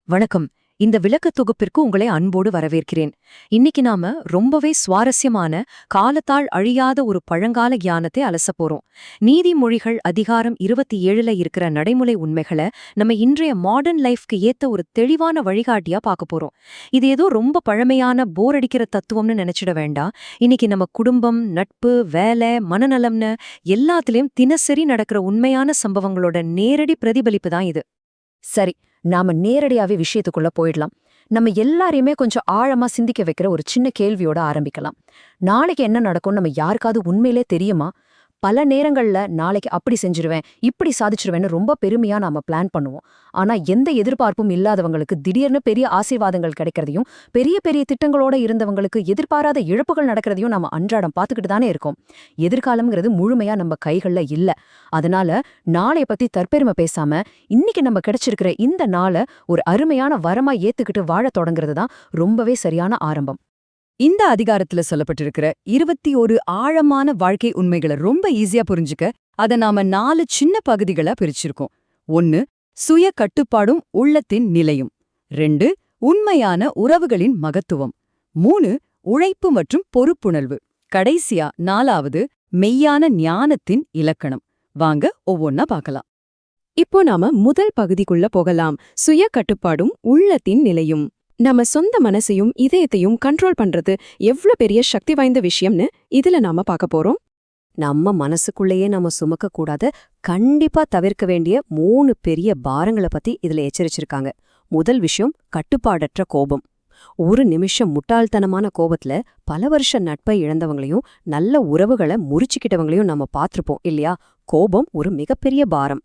வணக்கம். இந்த விளக்கத் தொகுப்பிற்கு உங்களை அன்போடு வரவேற்கிறேன். இன்னைக்கு நாம ரொம்பவே சுவாரஸ்யமான, காலத்தால் அழியாத ஒரு பழங்கால ஞானத்தை அலசப் போறோம். நீதிமொழிகள் அதிகாரம் 27ல இருக்கிற நடைமுறை உண்மைகளை நம்ம இன்றைய மாடர்ன் லைஃப்க்கு ஏத்த ஒரு தெளிவான வழிகாட்டியா பார்க்க போறோம். இது ஏதோ ரொம்ப பழமையான போர் அடிக்கிற தத்துவம்னு நினைச்சிட வேண்டாம். இன்னைக்கு நம்ம குடும்பம், நட்பு, வேலை, மனநலம்னு எல்லாத்துலயும் தினசரி நடக்கிற உண்மையான சம்பவங்களோட நேரடி பிரதிபலிப்பு தான் இது. சரி, நாம நேரடியாவே விஷயத்துக்குள்ள போயிடலாம். நம்ம எல்லாரையுமே கொஞ்சம் ஆழமா சிந்திக்க வைக்கிற ஒரு சின்ன கேள்வியோட ஆரம்பிக்கலாம். நாளைக்கு என்ன நடக்கும் நம்ம யாருக்காவது உண்மையிலே தெரியுமா? பல நேரங்கள்ல நாளைக்கு அப்படி செஞ்சிருவேன், இப்படி சாதிச்சிருவேன்னு ரொம்ப பெருமையா நாம பிளான் பண்ணுவோம். ஆனா எந்த எதிர்பார்ப்பும் இல்லாதவங்களுக்கு திடீர்னு பெரிய ஆசீர்வாதங்கள் கிடைக்கிறதையும், பெரிய பெரிய திட்டங்களோட இருந்தவங்களுக்கு எதிர்பாராத இழப்புகள் நடக்கிறதையும் நாம அன்றாடம் பார்த்துக்கிட்டு தானே இருக்கோம். எதிர்காலம்ங்கிறது முழுமையா நம்ம கைகள்ல இல்ல. அதனால நாளைய பத்தி தற்பெருமை பேசாம இன்னைக்கு நம்ம கிடைச்சிருக்கிற இந்த நாளை ஒரு அருமையான வரமா ஏத்துக்கிட்டு வாழ தொடங்குறது தான் ரொம்பவே சரியான ஆரம்பம். இந்த அதிகாரத்துல சொல்லப்பட்டிருக்கிற 21 ஆழமான வாழ்க்கை உண்மைகளை ரொம்ப ஈஸியா புரிஞ்சுக்க அத நாம 4 சின்ன பகுதிகளா பிரிச்சிருக்கோம். 1. சுய கட்டுப்பாடும் உள்ளத்தின் நிலையும். 2. உண்மையான உறவுகளின் மகத்துவம். 3. உழைப்பு மற்றும் பொறுப்புணர்வு. கடைசியா 4வது மெய்யான ஞானத்தின் இலக்கணம். வாங்க ஒவ்வொன்னா பார்க்கலாம். இப்போ நாம முதல் பகுதிக்குள்ள போகலாம். சுய கட்டுப்பாடும் உள்ளத்தின் நிலையும். நம்ம சொந்த மனசையும் இதயத்தையும் கண்ட்ரோல் பண்றது எவ்ளோ பெரிய சக்தி வாய்ந்த விஷயம்னு இதுல நாம பார்க்க போறோம். நம்ம மனசுக்குள்ளேயே நம்ம சுமக்க கூடாத, கண்டிப்பா தவிர்க்க வேண்டிய 3 பெரிய பாரங்களை பத்தி இதுல எச்சரிச்சிருக்காங்க. முதல் விஷயம், கட்டுப்பாடற்ற கோபம். ஒரு நிமிஷம் முட்டாள்தனமான கோபத்துல பல வருஷ நட்பை இழந்தவங்களையும் நல்ல உறவுகளை முறிச்சுக்கிட்டவங்களையும் நம்ம பார்த்திருப்போம் இல்லையா? கோபம் ஒரு மிகப்பெரிய பாரம்.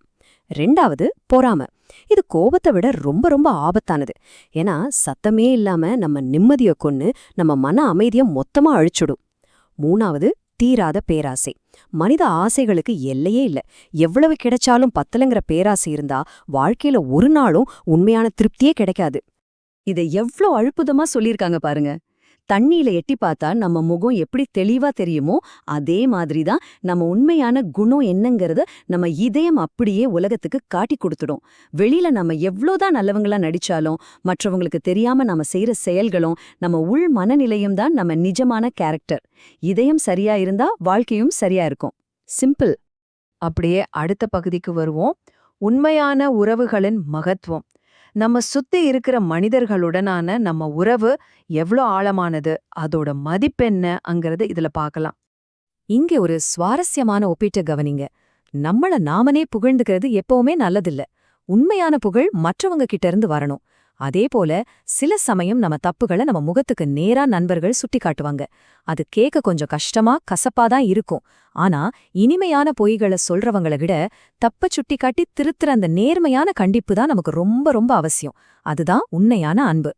2வது, பொறாமை. இது கோபத்தை விட ரொம்ப ரொம்ப ஆபத்தானது. ஏன்னா சத்தமே இல்லாம நம்ம நிம்மதியை கொன்னு நம்ம மன அமைதியை மொத்தமா அழிச்சுடும். 3வது, தீராத பேராசை. மனித ஆசைகளுக்கு எல்லையே இல்ல. எவ்வளவு கிடைச்சாலும் பத்தலைங்கிற பேராசை இருந்தா வாழ்க்கையில ஒரு நாளும் உண்மையான திருப்தியே கிடைக்காது. இதை எவ்ளோ அழுப்புதமா சொல்லியிருக்காங்க பாருங்க. தண்ணியில எட்டி பார்த்தா நம்ம முகம் எப்படி தெளிவா தெரியுமோ அதே மாதிரிதான் நம்ம உண்மையான குணம் என்னங்கிறத நம்ம இதயம் அப்படியே உலகத்துக்கு காட்டி கொடுத்துடும். வெளியில நம்ம எவ்வளோதான் நல்லவங்களா நடிச்சாலும், மற்றவங்களுக்கு தெரியாம நம்ம செய்யற செயல்களும் நம்ம உள் மனநிலையும் தான் நம்ம நிஜமான கேரக்டர். இதயம் சரியா இருந்தா வாழ்க்கையும் சரியா இருக்கும். சிம்பிள். அப்படியே அடுத்த பகுதிக்கு வருவோம். உண்மையான உறவுகளின் மகத்துவம். நம்ம சுத்தி இருக்கிற மனிதர்களுடனான நம்ம உறவு எவ்வளோ ஆழமானது, அதோட மதிப்பென்னங்கிறத இதுல பார்க்கலாம். இங்கே ஒரு சுவாரஸ்யமான ஒப்பீட்டை கவனிங்க. நம்மள நாமனே புகழ்ந்துக்கிறது எப்பவுமே நல்லதில்ல. உண்மையான புகழ் மற்றவங்க கிட்ட இருந்து வரணும். அதே போல சில சமயம் நம்ம தப்புகளை நம்ம முகத்துக்கு நேரா நண்பர்கள் சுட்டி காட்டுவாங்க. அது கேட்க கொஞ்சம் கஷ்டமா கசப்பாதான் இருக்கும். ஆனா இனிமையான பொய்களை சொல்றவங்களை விட தப்ப சுட்டி காட்டி திருத்துற அந்த நேர்மையான கண்டிப்பு தான் நமக்கு ரொம்ப ரொம்ப அவசியம். அதுதான் உண்மையான அன்பு.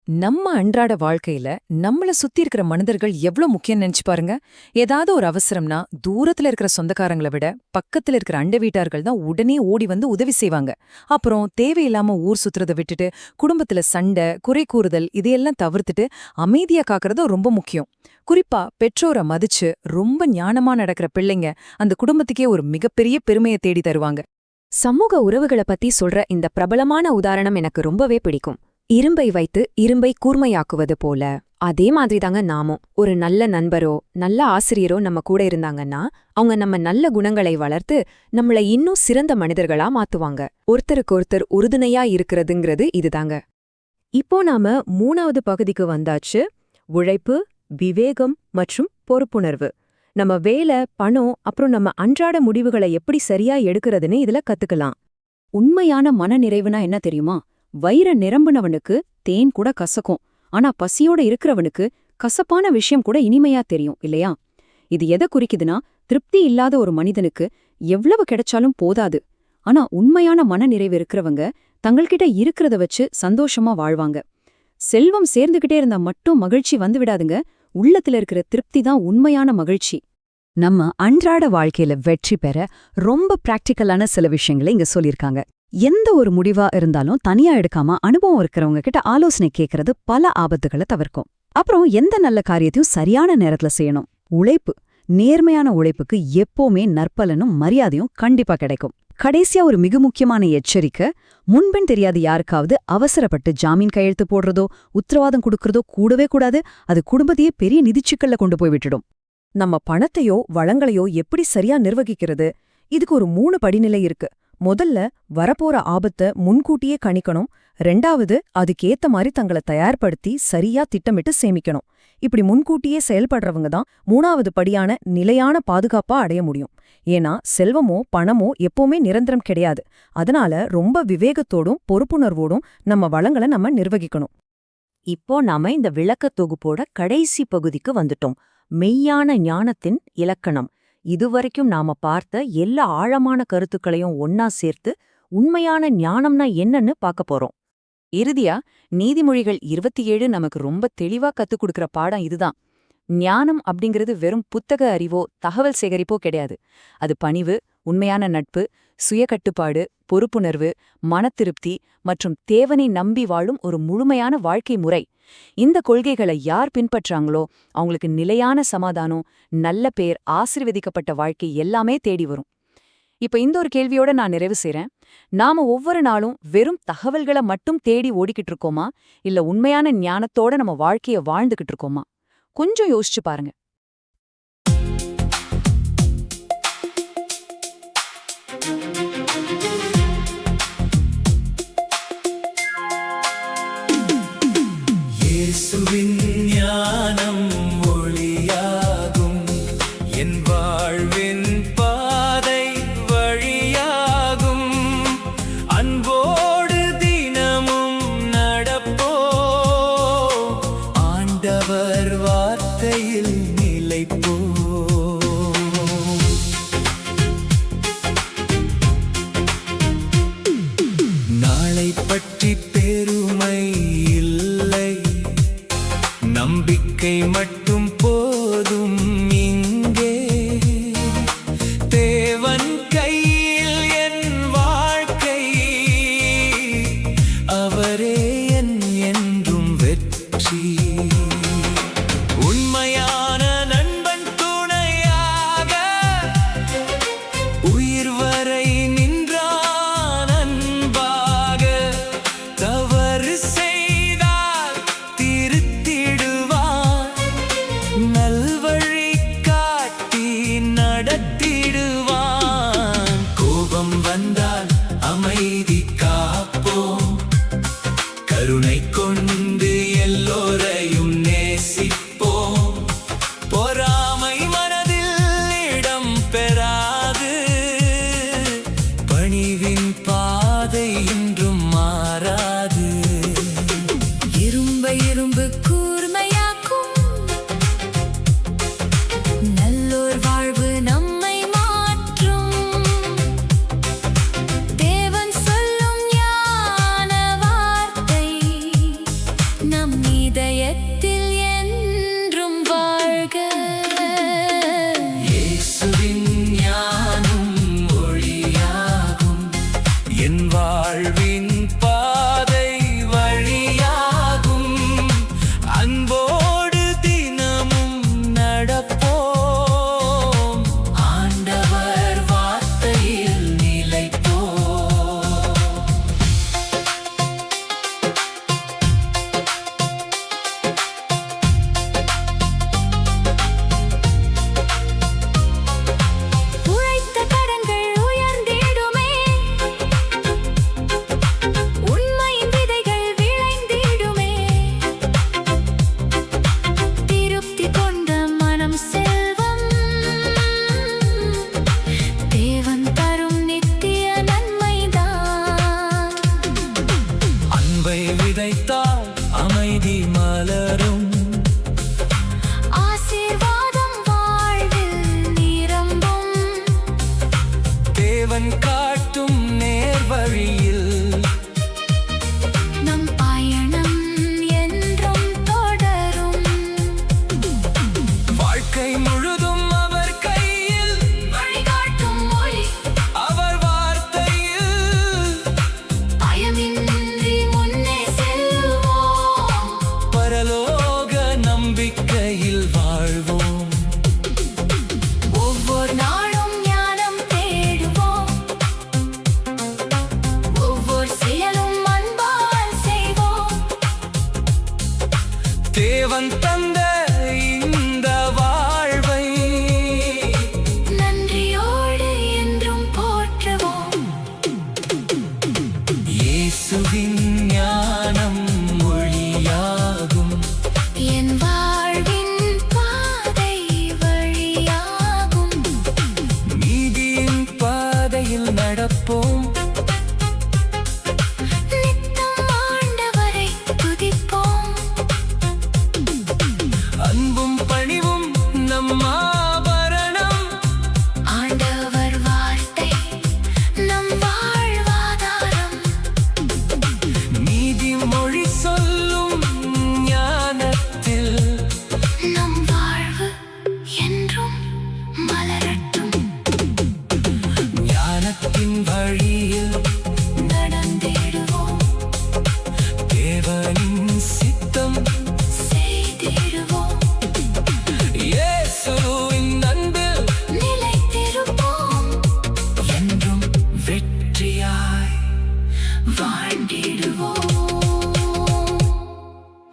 நம்ம அன்றாட வாழ்க்கையில நம்மள சுத்தி இருக்கிற மனிதர்கள் எவ்வளவு முக்கியம் நினைச்சு பாருங்க. ஏதாவது ஒரு அவசரம்னா தூரத்துல இருக்கிற சொந்தக்காரங்களை விட பக்கத்துல இருக்கிற அண்டை வீட்டார்கள் தான் உடனே ஓடி வந்து உதவி செய்வாங்க. அப்புறம் தேவையில்லாம ஊர் சுத்துறதை விட்டுட்டு குடும்பத்துல சண்டை, குறை கூறுதல் இதையெல்லாம் தவிர்த்துட்டு அமைதியா காக்கறது ரொம்ப முக்கியம். குறிப்பா பெற்றோரை மதிச்சு ரொம்ப ஞானமா நடக்கிற பிள்ளைங்க அந்த குடும்பத்துக்கே ஒரு மிகப்பெரிய பெருமையை தேடி தருவாங்க. சமூக உறவுகளை பத்தி சொல்ற இந்த பிரபலமான உதாரணம் எனக்கு ரொம்பவே பிடிக்கும். இரும்பை வைத்து இரும்பை கூர்மையாக்குவது போல. அதே மாதிரிதாங்க நாமும். ஒரு நல்ல நண்பரோ நல்ல ஆசிரியரோ நம்ம கூட இருந்தாங்கன்னா அவங்க நம்ம நல்ல குணங்களை வளர்த்து நம்மள இன்னும் சிறந்த மனிதர்களா மாத்துவாங்க. ஒருத்தருக்கொருத்தர் உறுதுணையா இருக்கிறதுங்கிறது இதுதாங்க. இப்போ நாம 3வது பகுதிக்கு வந்தாச்சு. உழைப்பு, விவேகம் மற்றும் பொறுப்புணர்வு. நம்ம வேலை, பணம், அப்புறம் நம்ம அன்றாட முடிவுகளை எப்படி சரியா எடுக்கிறதுன்னு இதுல கத்துக்கலாம். உண்மையான மனநிறைவுனா என்ன தெரியுமா? வயிற நிரம்புனவனுக்கு தேன் கூட கசக்கும். ஆனா பசியோட இருக்கிறவனுக்கு கசப்பான விஷயம் கூட இனிமையா தெரியும் இல்லையா? இது எதை குறிக்குதுன்னா, திருப்தி இல்லாத ஒரு மனிதனுக்கு எவ்வளவு கிடைச்சாலும் போதாது. ஆனா உண்மையான மனநிறைவு இருக்கிறவங்க தங்கள்கிட்ட இருக்கிறத வச்சு சந்தோஷமா வாழ்வாங்க. செல்வம் சேர்ந்துகிட்டே இருந்தா மட்டும் மகிழ்ச்சி வந்து விடாதுங்க. உள்ளத்துல இருக்கிற திருப்தி தான் உண்மையான மகிழ்ச்சி. நம்ம அன்றாட வாழ்க்கையில வெற்றி பெற ரொம்ப பிராக்டிக்கலான சில விஷயங்களை இங்க சொல்லியிருக்காங்க. எந்த ஒரு முடிவா இருந்தாலும் தனியா எடுக்காம அனுபவம் இருக்கிறவங்க கிட்ட ஆலோசனை கேட்கறது பல ஆபத்துகளை தவிர்க்கும். அப்புறம் எந்த நல்ல காரியத்தையும் சரியான நேரத்துல செய்யணும். உழைப்பு, நேர்மையான உழைப்புக்கு எப்பவுமே நற்பலனும் மரியாதையும் கண்டிப்பா கிடைக்கும். கடைசியா ஒரு மிக முக்கியமான எச்சரிக்கை, முன்பின் தெரியாத யாருக்காவது அவசரப்பட்டு ஜாமீன் கையெழுத்து போடுறதோ உத்தரவாதம் கொடுக்கறதோ கூடவே கூடாது. அது குடும்பத்தையே பெரிய நிதிச்சிக்கல்ல கொண்டு போய் விட்டுடும். நம்ம பணத்தையோ வளங்களையோ எப்படி சரியா நிர்வகிக்கிறது? இதுக்கு ஒரு 3 படிநிலை இருக்கு. முதல்ல வரப்போற ஆபத்தை முன்கூட்டியே கணிக்கணும். 2வது அதுக்கேத்த மாதிரி தங்களை தயார்படுத்தி சரியா திட்டமிட்டு சேமிக்கணும். இப்படி முன்கூட்டியே செயல்படுறவங்க தான் 3வது படியான நிலையான பாதுகாப்பா அடைய முடியும். ஏன்னா செல்வமோ பணமோ எப்பவுமே நிரந்தரம் கிடையாது. அதனால ரொம்ப விவேகத்தோடும் பொறுப்புணர்வோடும் நம்ம வளங்களை நம்ம நிர்வகிக்கணும். இப்போ நாம இந்த விளக்க தொகுப்போட கடைசி பகுதிக்கு வந்துட்டோம். மெய்யான ஞானத்தின் இலக்கணம். இதுவரைக்கும் நாம பார்த்த எல்லா ஆழமான கருத்துக்களையும் ஒன்னா சேர்த்து உண்மையான ஞானம்னா என்னன்னு பார்க்க போறோம். இறுதியா நீதிமொழிகள் 27 நமக்கு ரொம்ப தெளிவா கத்துக் கொடுக்கற பாடம் இதுதான். ஞானம் அப்படிங்கிறது வெறும் புத்தக அறிவோ தகவல் சேகரிப்போ கிடையாது. அது பணிவு, உண்மையான நட்பு, சுயக்கட்டுப்பாடு, பொறுப்புணர்வு, மனத்திருப்தி மற்றும் தேவனை நம்பி வாழும் ஒரு முழுமையான வாழ்க்கை முறை. இந்த கொள்கைகளை யார் பின்பற்றாங்களோ அவங்களுக்கு நிலையான சமாதானம், நல்ல பேர், ஆசீர்வதிக்கப்பட்ட வாழ்க்கை எல்லாமே தேடி வரும். இப்ப இந்த ஒரு கேள்வியோட நான் நிறைவு செய்றேன். நாம ஒவ்வொரு நாளும் வெறும் தகவல்களை மட்டும் தேடி ஓடிக்கிட்டு இருக்கோமா, இல்ல உண்மையான ஞானத்தோட நம்ம வாழ்க்கைய வாழ்ந்துகிட்டு இருக்கோமா? கொஞ்சம் யோசிச்சு பாருங்க. இயேசுவின் ஞானம் ஒளியாகும், என் வாழ்வின் பாதை வழியாகும். அன்போடு தினமும் நடப்போ, ஆண்டவர் வார்த்தையில் நிலைப்போ. நாளை பற்றி பெருமை இல்லை, நம்பிக்கை மட்டும் போதும். இங்கே தேவன் கையில் என் வாழ்க்கை, அவரே என் என்றும் வெற்றி. உண்மையான நண்பன் துணையாக உயிர் வரை நின்றான் அன்பாக. தவறு செய்தால் திருத்திடுவான், நல்வழி காட்டி நடத்திடுவான். கோபம் வந்தால் அமைதி காப்போம், கருணை கொண்டு எல்லோரையும் நேசிப்போம். பொறாமை மனதில் இடம் பெறாது, பணிவின் பாதை இன்றும் மாறாது. இரும்பை இரும்பு கூர்மையாக்கும், நல்லோர் வாழ்வு நம்மை மாற்றும். தேவன் சொல்லும் ஞான வார்த்தை நம் இதயத்தில் என்றும் வாழ்க. இயேசுவின் ஞானம் ஒளியாகும், என் வாழ்வின் பாதை வழியாகும். அன்போடு தினமும் நடப்போம், ஆண்டவர் வார்த்தையில் நிலைப்போம். உழைத்த கடன்கள் உயர்ந்திடுமே, உண்மையின் விதைகள் விளைந்திடுமே. திருப்தி கொண்ட மனம் செல்வம், தேவன் தரும் நித்திய நன்மைதான். அன்பை விதைத்தால் அமைதி மலரும், ஆசீர்வாதம் வாழ்வில் நிரம்பும். தேவன் காட்டும் நேர்வழியில் நம் பயணம் என்றும் தொடரும். வாழ்க்கை முழுதும் அவர் கையில், வழிகாட்டும் மொழி அவர் வார்த்தையில். பயமின்றி முன்னே செல்வோம். பரலோக தேவன் தந்த இந்த வாழ்வை நன்றியோடு என்றும் போற்றுவோம். இயேசுவின் ஞானம் மொழியாகும், என் வாழ்வின் பாதை வழியாகும். நீதியின் பாதையில் நடப்போம். நித்தம் ஆண்டவரை துதிப்போம். அன்பும் பணிவும் நம் ஆபரணம். ஆண்டவர் வார்த்தை நம் வாழ்வாதாரம். நீதிமொழி சொல்லும் ஞானத்தில் நம் வாழ்வு என்றும் மலரட்டும். ஞானத்தின் வழியில் நடந்திடுவோம், தேவனின் சித்தம் செய்திடுவோம். இயேசுவின் அன்பில் நிலைத்திருப்போம், என்றும் வெற்றியாய் வாழ்ந்திடுவோம்.